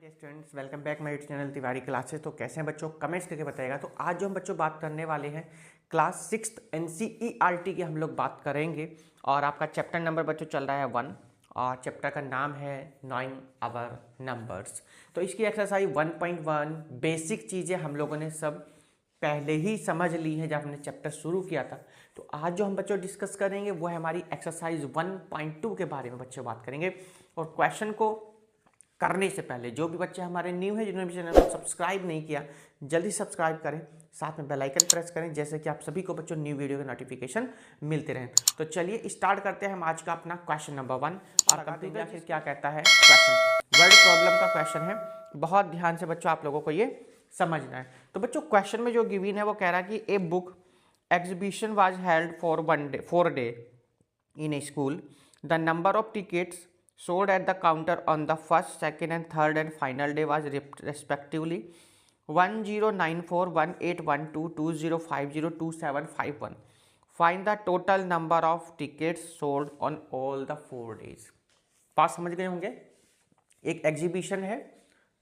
Dear students, welcome back my YouTube channel Tiwari classes. तो कैसे हैं बच्चों, कमेंट्स करके बताएगा। तो आज जो हम बच्चों बात करने वाले हैं क्लास 6 NCERT की हम लोग बात करेंगे। और आपका चैप्टर नंबर बच्चों चल रहा है 1 और चैप्टर का नाम है 9 आवर नंबर्स। तो इसकी एक्सरसाइज 1.1 बेसिक चीज़ें हम लोगों ने सब पहले ही समझ ली है जब हमने चैप्टर शुरू किया था। तो आज जो हम बच्चों डिस्कस करेंगे वो है हमारी एक्सरसाइज 1.2 के बारे में बच्चों बात करेंगे। और क्वेश्चन को करने से पहले जो भी बच्चे हमारे न्यू हैं, जिन्होंने भी चैनल को सब्सक्राइब नहीं किया, जल्दी सब्सक्राइब करें, साथ में बेल आइकन प्रेस करें, जैसे कि आप सभी को बच्चों न्यू वीडियो के नोटिफिकेशन मिलते रहें। तो चलिए स्टार्ट करते हैं हम आज का अपना क्वेश्चन नंबर 1। और कंप्यूटर आखिर क्या कहता है क्वेश्चन, वर्ड प्रॉब्लम का क्वेश्चन है। बहुत ध्यान से बच्चों आप लोगों को ये समझना है। तो बच्चों क्वेश्चन में जो गिवन है वो कह रहा है कि a book exhibition was held for 4 day in a school. The number of tickets sold at the counter on the first, second and third and final day was respectively 1094, 1812, 2050, 2751. Find the total number of tickets sold on all the 4 days. पास समझ गए होंगे। एक exhibition है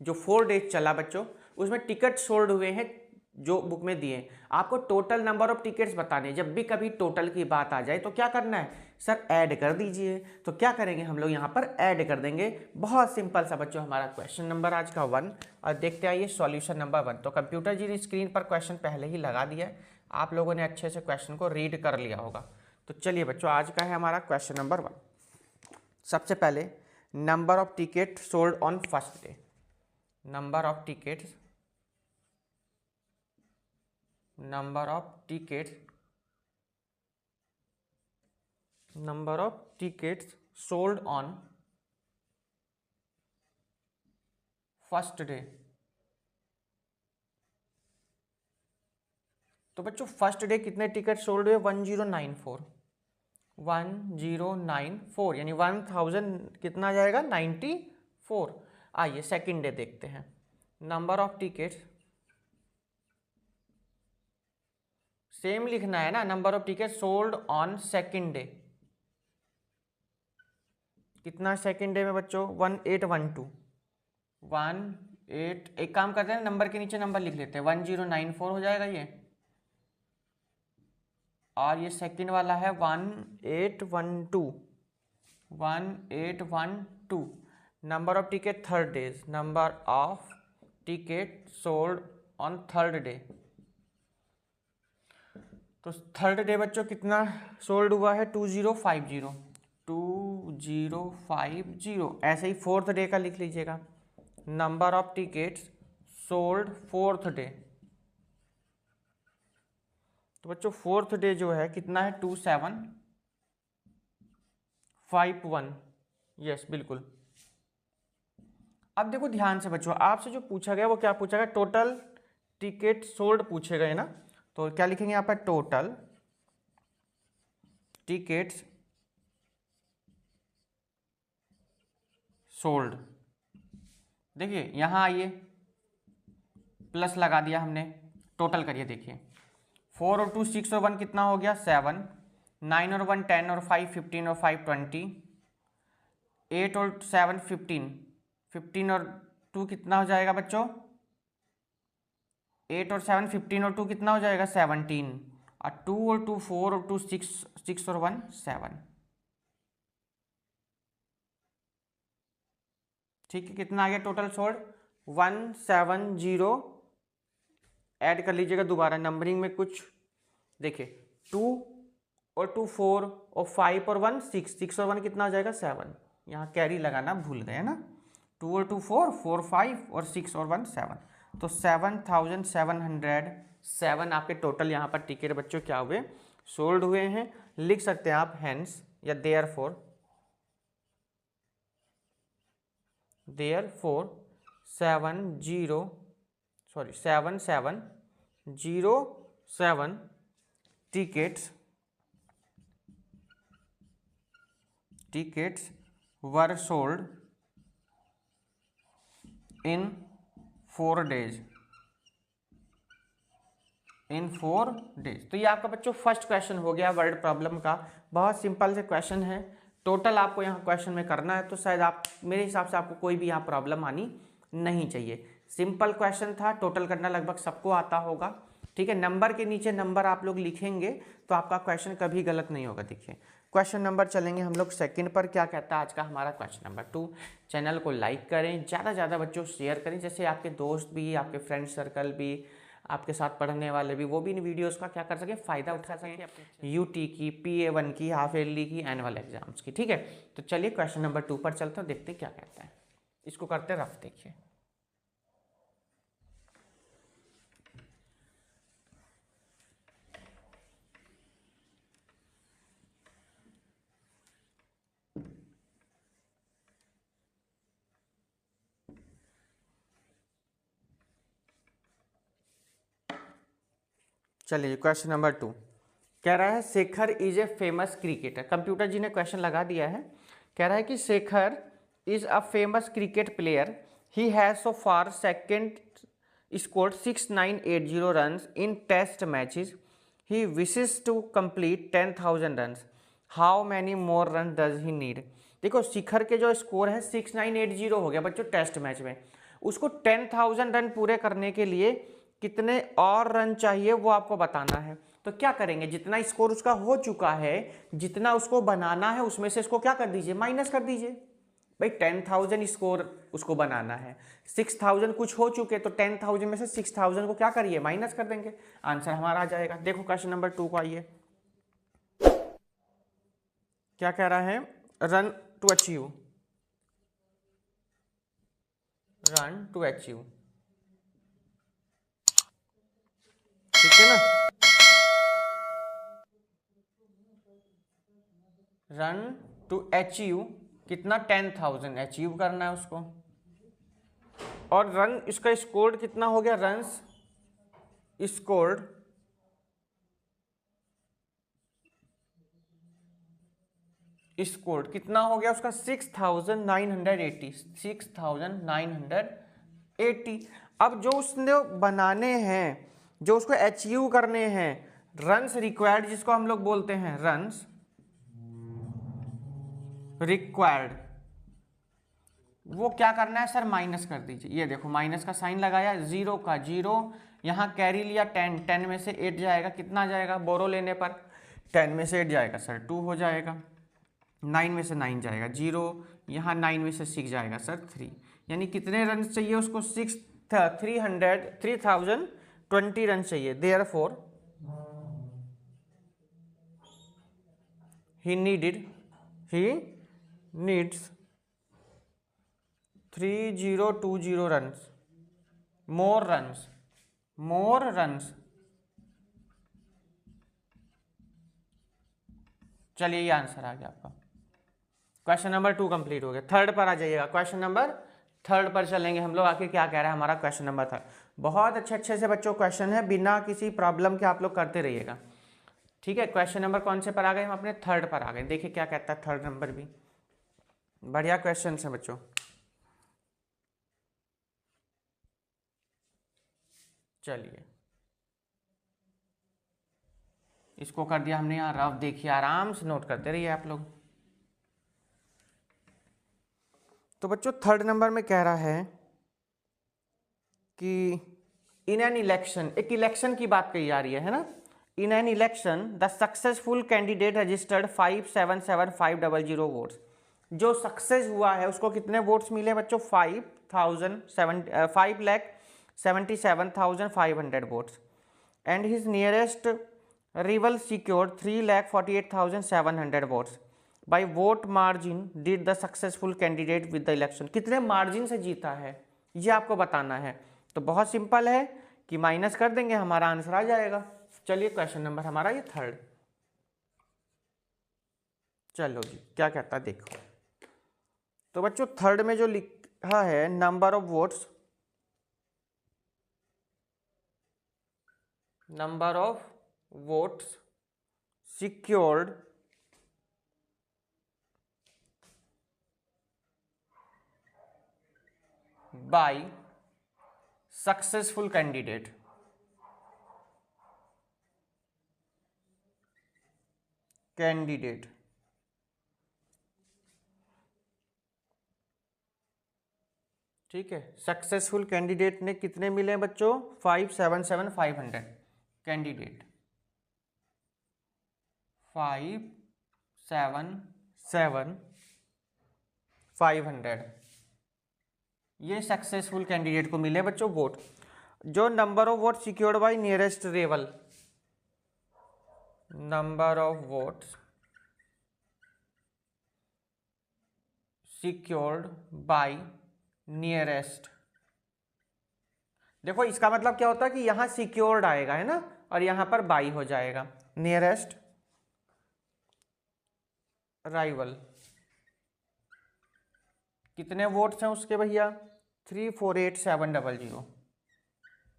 जो 4 days चला बच्चों, उसमें ticket sold हुए हैं जो बुक में दिए। आपको टोटल नंबर ऑफ टिकट्स बताने। जब भी कभी टोटल की बात आ जाए तो क्या करना है सर, ऐड कर दीजिए। तो क्या करेंगे हम लोग यहाँ पर ऐड कर देंगे। बहुत सिंपल सा बच्चों हमारा क्वेश्चन नंबर आज का 1। और देखते आइए सॉल्यूशन नंबर 1। तो कंप्यूटर जी ने स्क्रीन पर क्वेश्चन पहले ही लगा दिया है, आप लोगों ने अच्छे से क्वेश्चन को रीड कर लिया होगा। तो चलिए बच्चों आज का है हमारा क्वेश्चन नंबर 1। सबसे पहले number of ticket sold on first day. Number of tickets sold on first day। तो बच्चों फर्स्ट डे कितने टिकट सोल्ड हुए? 1094 यानी 1000 कितना आ जाएगा? 94। आइए सेकंड डे देखते हैं। नंबर ऑफ टिकट सेम लिखना है ना, number of ticket sold on second day. कितना सेकंड डे में बच्चों? 1812। एक काम करते हैं, नंबर के नीचे नंबर लिख लेते हैं। 1094 हो जाएगा ये, और ये सेकंड वाला है 1812। Number of ticket third days, number of ticket sold on third day. तो थर्ड डे बच्चों कितना सोल्ड हुआ है? 2050। ऐसे ही फोर्थ डे का लिख लीजिएगा, number of tickets sold fourth day. तो बच्चों फोर्थ डे जो है कितना है? 2751। यस बिल्कुल। अब देखो ध्यान से बच्चों, आपसे जो पूछा गया वो क्या पूछा गया? टोटल टिकट सोल्ड पूछे गए ना। तो क्या लिखेंगे यहाँ पर? Total tickets sold. देखिए यहाँ आइए, प्लस लगा दिया हमने, टोटल करिए। देखिए 4 और 2 6 और 1 कितना हो गया? 7। 9 और 1 10 और 5 15 और 5 20। 8 और 7 15। 15 और 2 कितना हो जाएगा बच्चों? 8 और 7 15 और 2 कितना हो जाएगा? 17। और 2 और 2 4 और 2 6 6 और 1 7। ठीक है, कितना आ गया टोटल सोल्ड? 170। ऐड कर लीजिएगा दोबारा, नंबरिंग में कुछ देखिए, 2 और 2 4 और 5 और 1 6 6 और 1 कितना हो जाएगा? 7। यहाँ कैरी लगाना भूल गए ना। 2 और 2 4 4 5 और 6 और 1 7। तो 7707 आपके टोटल यहाँ पर टिकट बच्चों क्या हुए? सोल्ड हुए हैं। लिख सकते हैं आप हेंस या therefore 7707 tickets were sold in 4 days। तो ये आपका बच्चों फर्स्ट क्वेश्चन हो गया वर्ड प्रॉब्लम का। बहुत सिंपल से क्वेश्चन है, टोटल आपको यहाँ क्वेश्चन में करना है। तो शायद आप, मेरे हिसाब से आपको कोई भी यहाँ प्रॉब्लम आनी नहीं चाहिए। सिंपल क्वेश्चन था, टोटल करना लगभग सबको आता होगा। ठीक है, नंबर के नीचे नंबर आप लोग लिखेंगे तो आपका क्वेश्चन कभी गलत नहीं होगा। देखिए क्वेश्चन नंबर चलेंगे हम लोग सेकंड पर। क्या कहता है आज का हमारा क्वेश्चन नंबर 2। चैनल को लाइक करें, ज़्यादा से ज़्यादा बच्चों शेयर करें, जैसे आपके दोस्त भी, आपके फ्रेंड सर्कल भी, आपके साथ पढ़ने वाले भी, वो भी इन वीडियोस का क्या कर सकें, फ़ायदा उठा सकें। यूटी की, PA1 की, हाफ ईयरली की, एनुअल एग्जाम्स की। ठीक है, तो चलिए क्वेश्चन नंबर 2 पर चलते हैं, देखते क्या कहता है। इसको करते रफ। देखिए चलिए क्वेश्चन नंबर 2 कह रहा है Shekhar is a famous cricketer. Computer ji ने क्वेश्चन लगा दिया है। कह रहा है कि Shekhar is a famous cricket player, he has so far second scored 6980 runs in test matches, he wishes to complete 10,000 runs, how many more run does he need. देखो शिखर के जो स्कोर है 6980 हो गया बच्चों टेस्ट मैच में, उसको 10,000 रन पूरे करने के लिए कितने और रन चाहिए वो आपको बताना है। तो क्या करेंगे, जितना स्कोर उसका हो चुका है, जितना उसको बनाना है, उसमें से इसको क्या कर दीजिए, माइनस कर दीजिए। भाई 10,000 स्कोर उसको बनाना है, 6,000 कुछ हो चुके, तो 10,000 में से 6,000 को क्या करिए, माइनस कर देंगे, आंसर हमारा आ जाएगा। देखो क्वेश्चन नंबर 2 को आइए, क्या कह रहा है, run to achieve, run to achieve, ठीक है ना, रन टू अचीव कितना, 10,000 अचीव करना है उसको, और रन इसका स्कोर्ड कितना हो गया, रन्स स्कोर्ड स्कोर्ड कितना हो गया उसका, 6,980, 6,980। अब जो उसने बनाने हैं, जो उसको अचीव करने हैं, रन्स रिक्वायर्ड जिसको हम लोग बोलते हैं, रन्स रिक्वायर्ड, वो क्या करना है सर, माइनस कर दीजिए। ये देखो माइनस का साइन लगाया, जीरो का जीरो, यहाँ कैरी लिया 10, 10 में से 8 जाएगा, कितना जाएगा बोरो लेने पर, 10 में से 8 जाएगा सर 2 हो जाएगा, 9 में से 9 जाएगा 0, यहाँ 9 में से 6 जाएगा सर 3, यानी कितने रन चाहिए उसको, 3,020 रन चाहिए। Therefore he needs 3,020 runs, more runs. चलिए ये आंसर आ गया आपका, क्वेश्चन नंबर 2 कंप्लीट हो गया। थर्ड पर आ जाइएगा, क्वेश्चन नंबर थर्ड पर चलेंगे हम लोग, आखिर क्या कह रहा है हमारा क्वेश्चन नंबर थर्ड। बहुत अच्छे से बच्चों क्वेश्चन है, बिना किसी प्रॉब्लम के आप लोग करते रहिएगा। ठीक है, क्वेश्चन नंबर कौन से पर आ गए, हम अपने थर्ड पर आ गए। देखिए क्या कहता है थर्ड नंबर भी, बढ़िया क्वेश्चन है बच्चों। चलिए इसको कर दिया हमने यहाँ रफ, देखिए आराम से नोट करते रहिए आप लोग। तो बच्चों थर्ड नंबर में कह रहा है कि इन एन इलेक्शन, एक इलेक्शन की बात कही जा रही है ना, in an election the successful candidate registered 5,77,500 votes. जो सक्सेस हुआ है उसको कितने वोट्स मिले बच्चों, 5,77,500 votes, and his nearest rival secured 3,48,700 votes. By vote margin did the successful candidate with the election. कितने मार्जिन से जीता है ये आपको बताना है। तो बहुत सिंपल है कि माइनस कर देंगे, हमारा आंसर आ जाएगा। चलिए क्वेश्चन नंबर हमारा ये थर्ड, चलो जी क्या कहता है देखो। तो बच्चों थर्ड में जो लिखा है, number of votes, number of votes secured by successful candidate, ठीक है। सक्सेसफुल कैंडिडेट ने कितने मिले बच्चों? 577,500 कैंडिडेट, 577,500 ये सक्सेसफुल कैंडिडेट को मिले बच्चों वोट। जो number of vote secured by nearest rival, number of votes secured by nearest, देखो इसका मतलब क्या होता है कि यहां सिक्योर्ड आएगा है ना, और यहां पर बाई हो जाएगा। नियरेस्ट राइवल कितने वोट्स हैं उसके भैया? 348,700,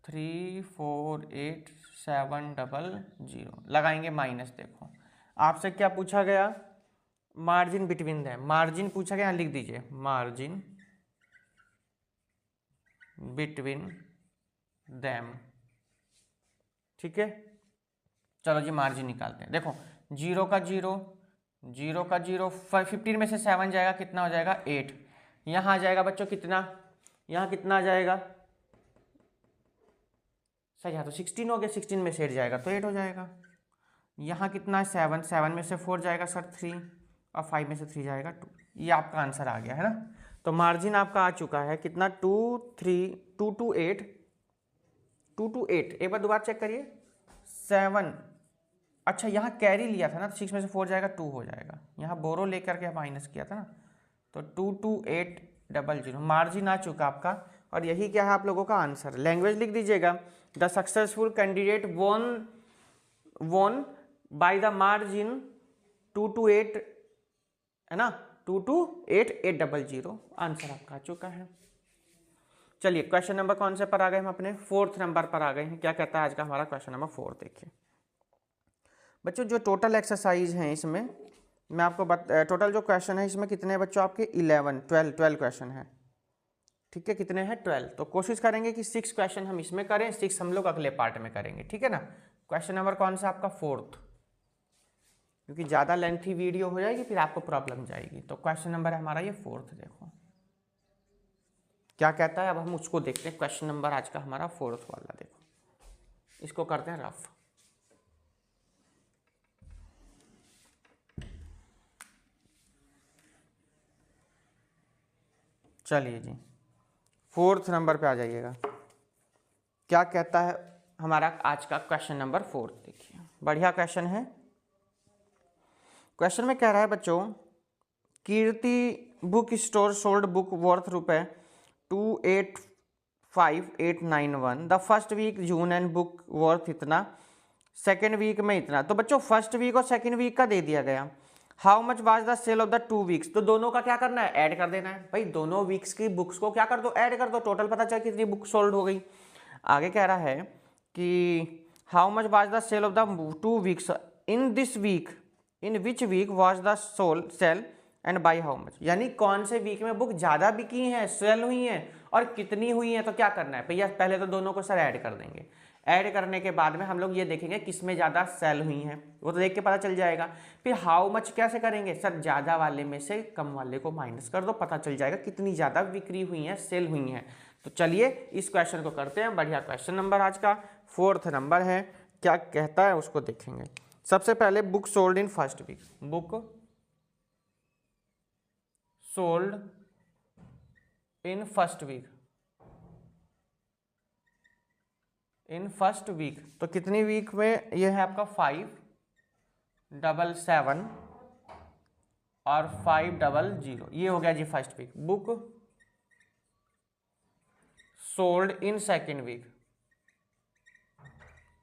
348,700 लगाएंगे माइनस। देखो आपसे क्या पूछा गया? मार्जिन बिटवीन देम, मार्जिन पूछा गया, लिख दीजिए मार्जिन बिटवीन देम। ठीक है, चलो जी मार्जिन निकालते हैं। देखो 0 का 0, 0 का 0, 15 में से 7 जाएगा, कितना हो जाएगा? 8। यहाँ आ जाएगा बच्चों कितना? यहाँ कितना आ जाएगा? सर यहाँ तो 16 हो गया, 16 में से 8 जाएगा तो 8 हो जाएगा। यहाँ कितना है? 7, 7 में से 4 जाएगा सर 3, और 5 में से 3 जाएगा 2। ये आपका आंसर आ गया है ना। तो मार्जिन आपका आ चुका है कितना? 2 3 2 to 8, 2 to 8। एक बार दोबारा चेक करिए। 7, अच्छा यहाँ कैरी लिया था ना, 6 में से 4 जाएगा 2 हो जाएगा। यहाँ बोरो लेकर के माइनस किया था ना, तो 22800 मार्जिन आ चुका आपका। और यही क्या है आप लोगों का आंसर। लैंग्वेज लिख दीजिएगा, द सक्सेसफुल कैंडिडेट वोन बाय द मार्जिन 228, है ना, 228,800 आंसर आपका आ चुका है। चलिए क्वेश्चन नंबर कौन से पर आ गए हम? अपने 4th नंबर पर आ गए हैं। क्या कहता है आज का हमारा क्वेश्चन नंबर 4? देखिए बच्चों, जो टोटल एक्सरसाइज हैं इसमें मैं आपको टोटल जो क्वेश्चन है इसमें कितने हैं बच्चों? आपके 12 क्वेश्चन है। ठीक है, कितने हैं? 12। तो कोशिश करेंगे कि 6 क्वेश्चन हम इसमें करें, 6 हम लोग अगले पार्ट में करेंगे। ठीक है ना। क्वेश्चन नंबर कौन सा आपका? 4th, क्योंकि ज़्यादा लेंथी वीडियो हो जाएगी फिर आपको प्रॉब्लम जाएगी। तो क्वेश्चन नंबर है हमारा ये 4th। देखो क्या कहता है, अब हम उसको देखते हैं। क्वेश्चन नंबर आज का हमारा 4th वाला, देखो इसको करते हैं रफ। चलिए जी 4th नंबर पे आ जाइएगा। क्या कहता है हमारा आज का क्वेश्चन नंबर 4? देखिए बढ़िया क्वेश्चन है। क्वेश्चन में कह रहा है बच्चों, Kirti book store sold book worth ₹285,891 the first week June and book worth इतना, सेकेंड वीक में इतना। तो बच्चों फर्स्ट वीक और सेकेंड वीक का दे दिया गया। How much was the sale of the 2 weeks, तो दोनों का क्या करना है? ऐड कर देना है भाई। दोनों वीक्स की बुक्स को क्या कर दो? ऐड कर दो, टोटल पता चल कितनी बुक सोल्ड हो गई। आगे कह रहा है कि how much was the sale of the 2 weeks in this week, in which week was the sole sale and by how much, यानी कौन से वीक में बुक ज़्यादा बिकी हैं, सेल हुई हैं, और कितनी हुई हैं। तो क्या करना है भैया? पहले तो दोनों को सर ऐड कर देंगे। ऐड करने के बाद में हम लोग ये देखेंगे किस में ज़्यादा सेल हुई हैं, वो तो देख के पता चल जाएगा। फिर हाउ मच कैसे करेंगे? सर ज़्यादा वाले में से कम वाले को माइनस कर दो, पता चल जाएगा कितनी ज़्यादा बिक्री हुई हैं, सेल हुई हैं। तो चलिए इस क्वेश्चन को करते हैं। बढ़िया क्वेश्चन नंबर आज का 4th नंबर है। क्या कहता है उसको देखेंगे। सबसे पहले book sold in first week, book sold in first week, in first week, तो कितनी वीक में ये है आपका? 577 और 500, ये हो गया जी first week. Book sold in second week,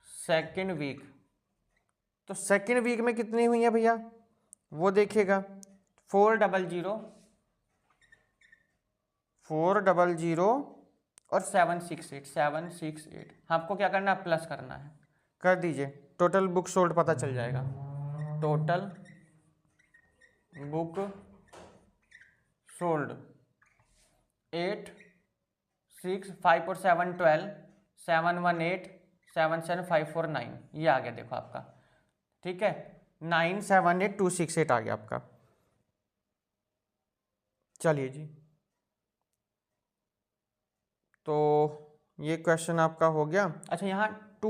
second week, तो सेकेंड वीक में कितनी हुई है भैया? वो देखिएगा 400 और 768 आपको क्या करना है? प्लस करना है। कर दीजिए, टोटल बुक सोल्ड पता चल जाएगा। टोटल बुक सोल्ड 8 6 5 और 7 12 718 77549 ये आ गया। देखो आपका ठीक है 978268 आ गया आपका। चलिए जी तो ये क्वेश्चन आपका हो गया। अच्छा यहाँ 2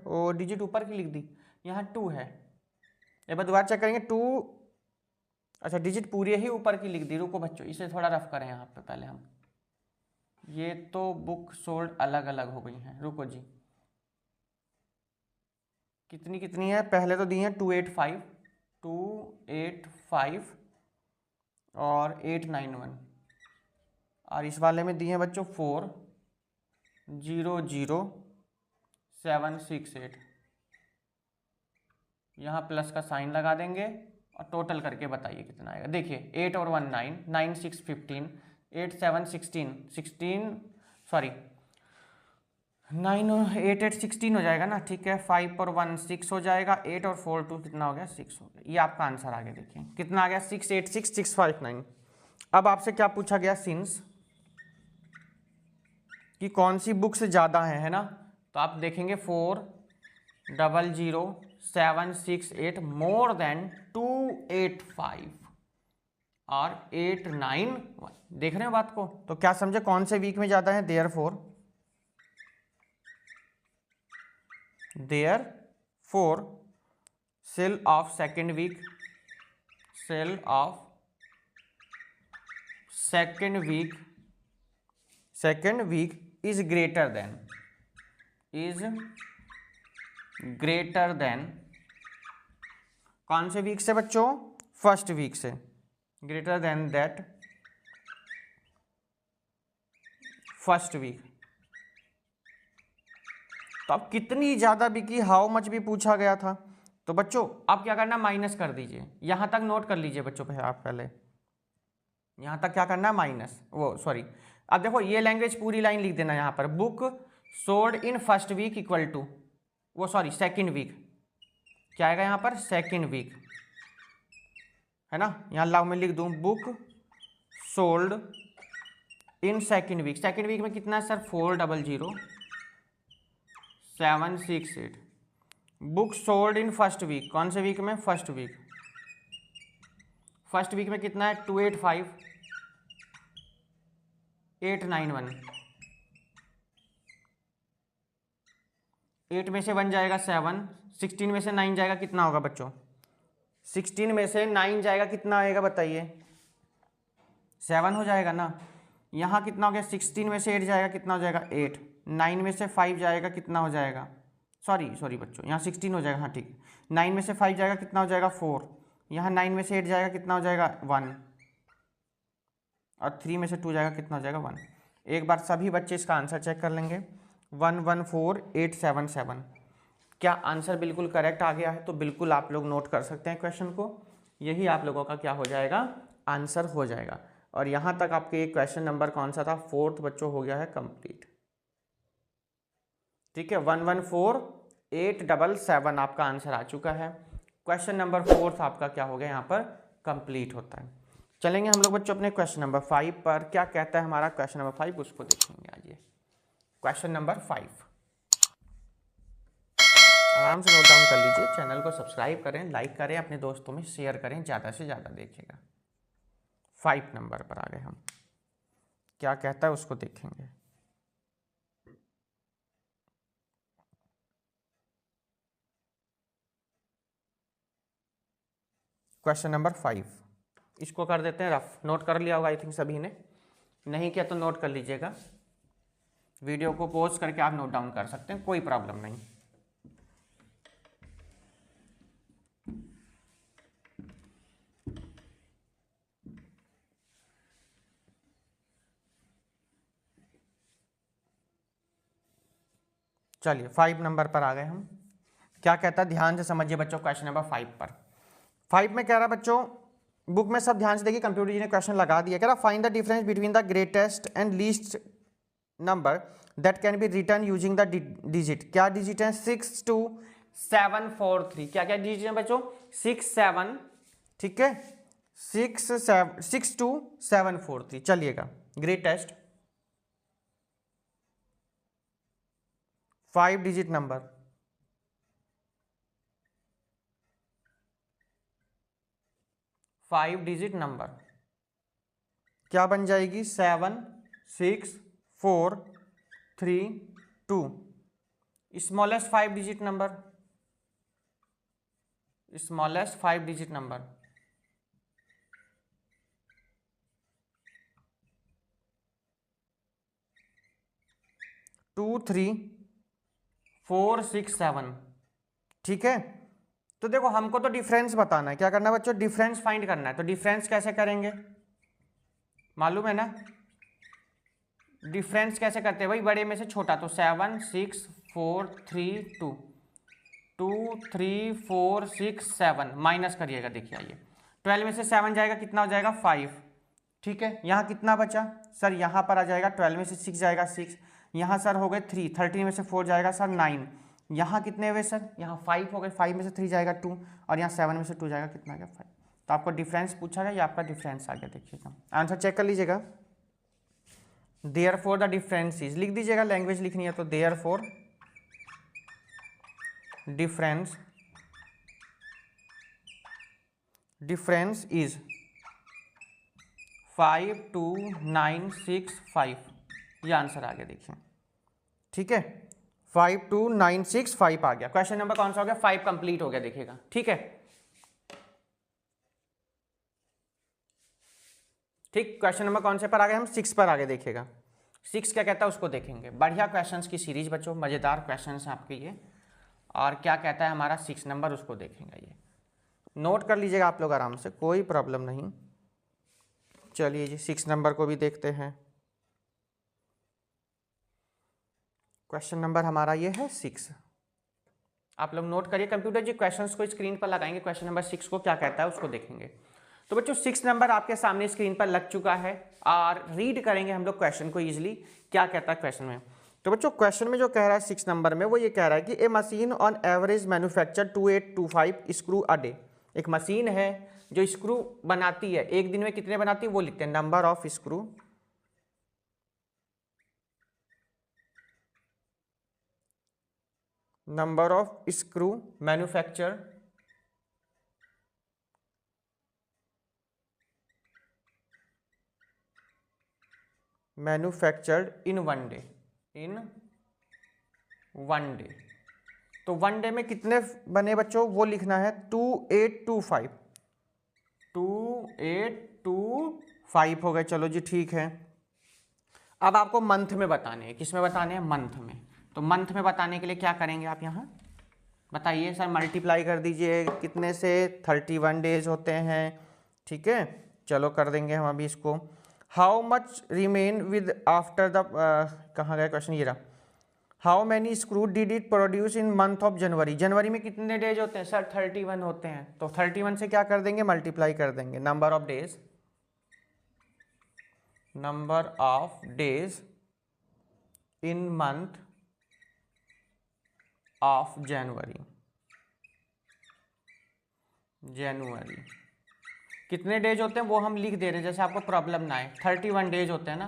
वो डिजिट ऊपर की लिख दी, यहाँ 2 है, एक बार दोबारा चेक करेंगे 2। अच्छा डिजिट पूरी ही ऊपर की लिख दी, रुको बच्चों इसे थोड़ा रफ करें यहाँ पे पहले हम, ये तो बुक सोल्ड अलग अलग हो गई हैं, रुको जी कितनी कितनी है, पहले तो दी है 285 और 891, और इस वाले में दिए हैं बच्चों 400768। यहाँ प्लस का साइन लगा देंगे और टोटल करके बताइए कितना आएगा। देखिए 8 और 1 9, 9 6 15, 8 7 16 सॉरी 9 और 8 8 16 हो जाएगा ना, ठीक है। 5 और 1 6 हो जाएगा, 8 और 4 2 कितना हो गया 6 हो गया। ये आपका आंसर आ गया, देखिए कितना आ गया 686659। अब आपसे क्या पूछा गया, सिंस कि कौन सी बुक से ज़्यादा है ना, तो आप देखेंगे 400768 मोर देन 285 और 891। देख रहे हैं बात को, तो क्या समझे कौन से वीक में ज़्यादा है, therefore sale of second week is greater than कौन से वीक से बच्चों, फर्स्ट वीक से, greater than that first week. तो अब कितनी ज्यादा बिकी, हाउ मच भी पूछा गया था। तो बच्चों आप क्या करना, माइनस कर दीजिए, यहां तक नोट कर लीजिए बच्चों पे, आप पहले यहां तक क्या करना, माइनस वो सॉरी। अब देखो ये लैंग्वेज पूरी लाइन लिख देना यहाँ पर, book sold in first week equal to वो सॉरी सेकेंड वीक, क्या आएगा यहाँ पर सेकेंड वीक, है ना। यहाँ लाओ मैं लिख दूं, book sold in second week में कितना है sir, 400768। Book sold in first week, कौन से वीक में, फर्स्ट वीक में कितना है 285 891। 8 में से 1 जाएगा 7, 16 में से 9 जाएगा, कितना होगा बच्चों, 16 में से 9 जाएगा कितना आएगा बताइए, 7 हो जाएगा ना। यहाँ कितना हो गया, 16 में से 8 जाएगा कितना हो जाएगा 8, 9 में से 5 जाएगा कितना हो जाएगा, सॉरी बच्चों यहाँ 16 हो जाएगा, हाँ ठीक है। 9 में से 5 जाएगा कितना हो जाएगा 4, यहाँ 9 में से 8 जाएगा कितना हो जाएगा 1, और 3 में से 2 जाएगा कितना हो जाएगा 1। एक बार सभी बच्चे इसका आंसर चेक कर लेंगे, 114877। क्या आंसर बिल्कुल करेक्ट आ गया है, तो बिल्कुल आप लोग नोट कर सकते हैं क्वेश्चन को, यही आप लोगों का क्या हो जाएगा, आंसर हो जाएगा। और यहाँ तक आपके क्वेश्चन नंबर कौन सा था, 4th बच्चों हो गया है कंप्लीट, ठीक है। 114877 आपका आंसर आ चुका है। क्वेश्चन नंबर 4th आपका क्या हो गया यहाँ पर कंप्लीट होता है। चलेंगे हम लोग बच्चों अपने क्वेश्चन नंबर 5 पर, क्या कहता है हमारा क्वेश्चन नंबर 5, उसको देखेंगे आज। ये क्वेश्चन नंबर 5 आराम से नोट डाउन कर लीजिए, चैनल को सब्सक्राइब करें, लाइक करें, अपने दोस्तों में शेयर करें, ज़्यादा से ज़्यादा देखिएगा। 5 नंबर पर आ गए हम, क्या कहता है उसको देखेंगे। क्वेश्चन नंबर 5 इसको कर देते हैं रफ, नोट कर लिया होगा आई थिंक सभी ने, नहीं किया तो नोट कर लीजिएगा, वीडियो को पॉज करके आप नोट डाउन कर सकते हैं, कोई प्रॉब्लम नहीं। चलिए 5 नंबर पर आ गए हम, क्या कहता है ध्यान से समझिए बच्चों। क्वेश्चन नंबर 5 पर, 5 में कह रहा बच्चों, बुक में सब ध्यान से देखिए, कंप्यूटर जी ने क्वेश्चन लगा दिया, कह रहा find the difference between the greatest and least number that can be return using the digit. क्या डिजिट है, 62743। क्या क्या डिजिट है बच्चों, 67, ठीक है 62743। चलिएगा ग्रेटेस्ट 5 डिजिट नंबर, क्या बन जाएगी 764 3 2, smallest 5 digit number, smallest 5 digit number 2 3 4 6 7। ठीक है, तो देखो हमको तो डिफरेंस बताना है, क्या करना है बच्चों, डिफरेंस फाइंड करना है। तो डिफरेंस कैसे करेंगे, मालूम है ना, डिफरेंस कैसे करते हैं भाई, बड़े में से छोटा, तो 7 6 4 3 2, 2 3 4 6 7, माइनस करिएगा, देखिए आइए 12 में से 7 जाएगा कितना हो जाएगा 5। ठीक है, यहाँ कितना बचा सर, यहाँ पर आ जाएगा 12 में से 6 जाएगा 6, यहाँ सर हो गए 3, 13 में से 4 जाएगा सर 9, यहाँ कितने हुए सर, यहाँ 5 हो गए, 5 में से 3 जाएगा 2, और यहाँ 7 में से 2 जाएगा कितना आ गया 5। तो आपको डिफरेंस पूछा गया, ये आपका डिफरेंस आ गया, देखिएगा आंसर चेक कर लीजिएगा। देयरफॉर द डिफरेंस इज, लिख दीजिएगा, लैंग्वेज लिखनी है तो देयरफॉर डिफरेंस इज 5 2 9 6 5, ये आंसर आ गया, देखिए ठीक है, 5 2 9 6 5 आ गया। क्वेश्चन नंबर कौन सा हो गया, 5 कंप्लीट हो गया, देखिएगा ठीक है। ठीक, क्वेश्चन नंबर कौन से पर आ गए हम, 6 पर आ गए, देखिएगा 6 क्या कहता है उसको देखेंगे। बढ़िया क्वेश्चंस की सीरीज बच्चों, मजेदार क्वेश्चंस हैं आपके ये, और क्या कहता है हमारा 6 नंबर, उसको देखेंगे। ये नोट कर लीजिएगा आप लोग आराम से, कोई प्रॉब्लम नहीं। चलिए जी 6 नंबर को भी देखते हैं। क्वेश्चन नंबर हमारा ये है 6, आप लोग नोट करिए। कंप्यूटर जी क्वेश्चंस को स्क्रीन पर लगाएंगे, क्वेश्चन नंबर 6 को क्या कहता है उसको देखेंगे। तो बच्चों 6 नंबर आपके सामने स्क्रीन पर लग चुका है, और रीड करेंगे हम लोग क्वेश्चन को इजीली, क्या कहता है क्वेश्चन में। तो बच्चों क्वेश्चन में जो कह रहा है 6 नंबर में, वो ये कह रहा है कि a machine on average manufacture 2825 screw a day. एक मशीन है जो स्क्रू बनाती है, एक दिन में कितने बनाती है वो लिखते हैं, number of screw, number of screw manufacture manufactured in one day, in one day. तो वन डे में कितने बने बच्चों वो लिखना है, 2825, 2825 हो गए। चलो जी ठीक है, अब आपको मंथ में बताने हैं, किस में बताने हैं, मंथ में। तो मंथ में बताने के लिए क्या करेंगे आप, यहाँ बताइए सर, मल्टीप्लाई कर दीजिए, कितने से 31 डेज होते हैं। ठीक है, चलो कर देंगे हम अभी इसको। How much remain with after the, कहाँ गया क्वेश्चन, ये रहा, how many screw did it produce in month of January. जनवरी में कितने डेज होते हैं सर, 31 होते हैं। तो 31 से क्या कर देंगे, मल्टीप्लाई कर देंगे, number of days, number of days in month of January. जनवरी कितने डेज होते हैं वो हम लिख दे रहे हैं, जैसे आपको प्रॉब्लम ना आए। 31 डेज होते हैं ना,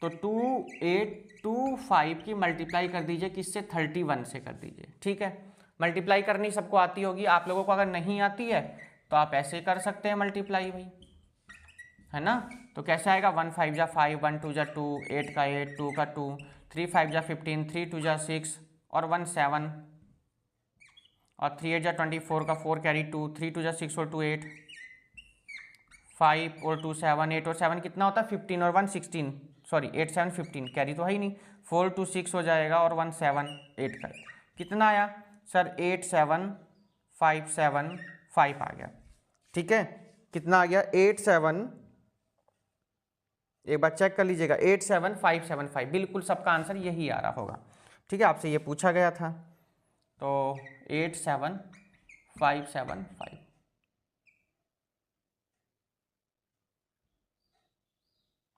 तो 2825 की मल्टीप्लाई कर दीजिए किससे, 31 से कर दीजिए। ठीक है, मल्टीप्लाई करनी सबको आती होगी, आप लोगों को अगर नहीं आती है तो आप ऐसे कर सकते हैं मल्टीप्लाई भाई, है ना। तो कैसे आएगा, 1 5 जा 5, 1 2 जा 2, 8 का 8, 2 का 2, 3 5 जा 15, 3 2 जा 6, और 1 7, और 3 8 जा 24 का 4 कैरी 2, 3 2 जा 6 और 2 8, 5 और 2 7, 8 और 7 कितना होता है 15, और 1 16, सॉरी 8 7 15, कैरी तो है ही नहीं, 4 2 6 हो जाएगा, और 1 7 8 का कितना आया सर, 8 7 5 7 5 आ गया। ठीक है, कितना आ गया, 8 7, एक बार चेक कर लीजिएगा, 8 7 5 7 5, बिल्कुल सबका आंसर यही आ रहा होगा। ठीक है, आपसे ये पूछा गया था, तो 8 7 5 7 5।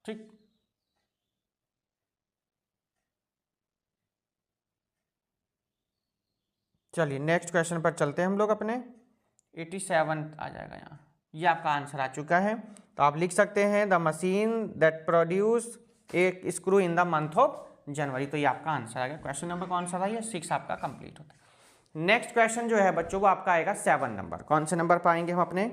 ठीक, चलिए नेक्स्ट क्वेश्चन पर चलते हैं हम लोग अपने। 87 आ जाएगा यहाँ, ये आपका आंसर आ चुका है। तो आप लिख सकते हैं द मशीन दैट प्रोड्यूस एक screw in the month of जनवरी। तो ये आपका आंसर आ गया। क्वेश्चन नंबर कौन सा था, ये 6 आपका कंप्लीट होता है। नेक्स्ट क्वेश्चन जो है बच्चों वो आपका आएगा 7 नंबर। कौन से नंबर पाएंगे हम अपने,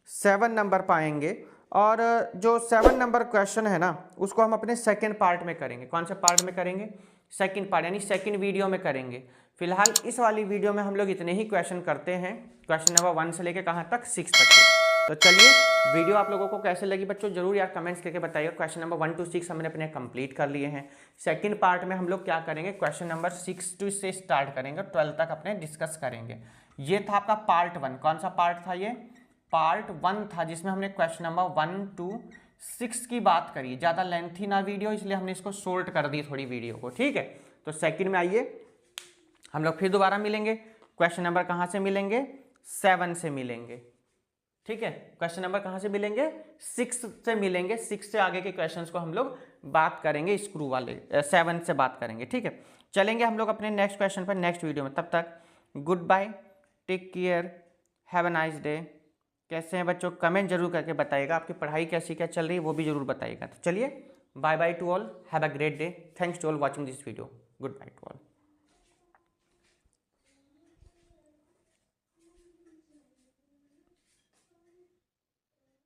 7 नंबर पाएंगे। और जो 7 नंबर क्वेश्चन है ना उसको हम अपने सेकेंड पार्ट में करेंगे। कौन से पार्ट में करेंगे, सेकंड पार्ट यानी सेकंड वीडियो में करेंगे। फिलहाल इस वाली वीडियो में हम लोग इतने ही क्वेश्चन करते हैं, क्वेश्चन नंबर 1 से लेके कहाँ तक, 6 तक के। तो चलिए, वीडियो आप लोगों को कैसे लगी बच्चों जरूर यार कमेंट्स करके बताइएगा। क्वेश्चन नंबर 1 to 6 हमने अपने कंप्लीट कर लिए हैं। सेकंड पार्ट में हम लोग क्या करेंगे, क्वेश्चन नंबर 6 to से स्टार्ट करेंगे, 12 तक अपने डिस्कस करेंगे। ये था आपका पार्ट 1। कौन सा पार्ट था ये, पार्ट 1 था, जिसमें हमने क्वेश्चन नंबर 1 to 6 की बात करी। ज़्यादा लेंथी ना वीडियो, इसलिए हमने इसको शॉर्ट कर दी थोड़ी वीडियो को, ठीक है। तो सेकंड में आइए हम लोग फिर दोबारा मिलेंगे। क्वेश्चन नंबर कहाँ से मिलेंगे, 7 से मिलेंगे, ठीक है। क्वेश्चन नंबर कहाँ से मिलेंगे, 6 से मिलेंगे। 6 से आगे के क्वेश्चंस को हम लोग बात करेंगे, स्क्रू वाले 7 से बात करेंगे, ठीक है। चलेंगे हम लोग अपने नेक्स्ट क्वेश्चन पर नेक्स्ट वीडियो में। तब तक good bye, take care, have a nice day. कैसे हैं बच्चों, कमेंट जरूर करके बताइएगा। आपकी पढ़ाई कैसी क्या चल रही है वो भी जरूर बताइएगा। तो चलिए, bye bye to all, have a great day, thanks to all watching this video, good bye to all.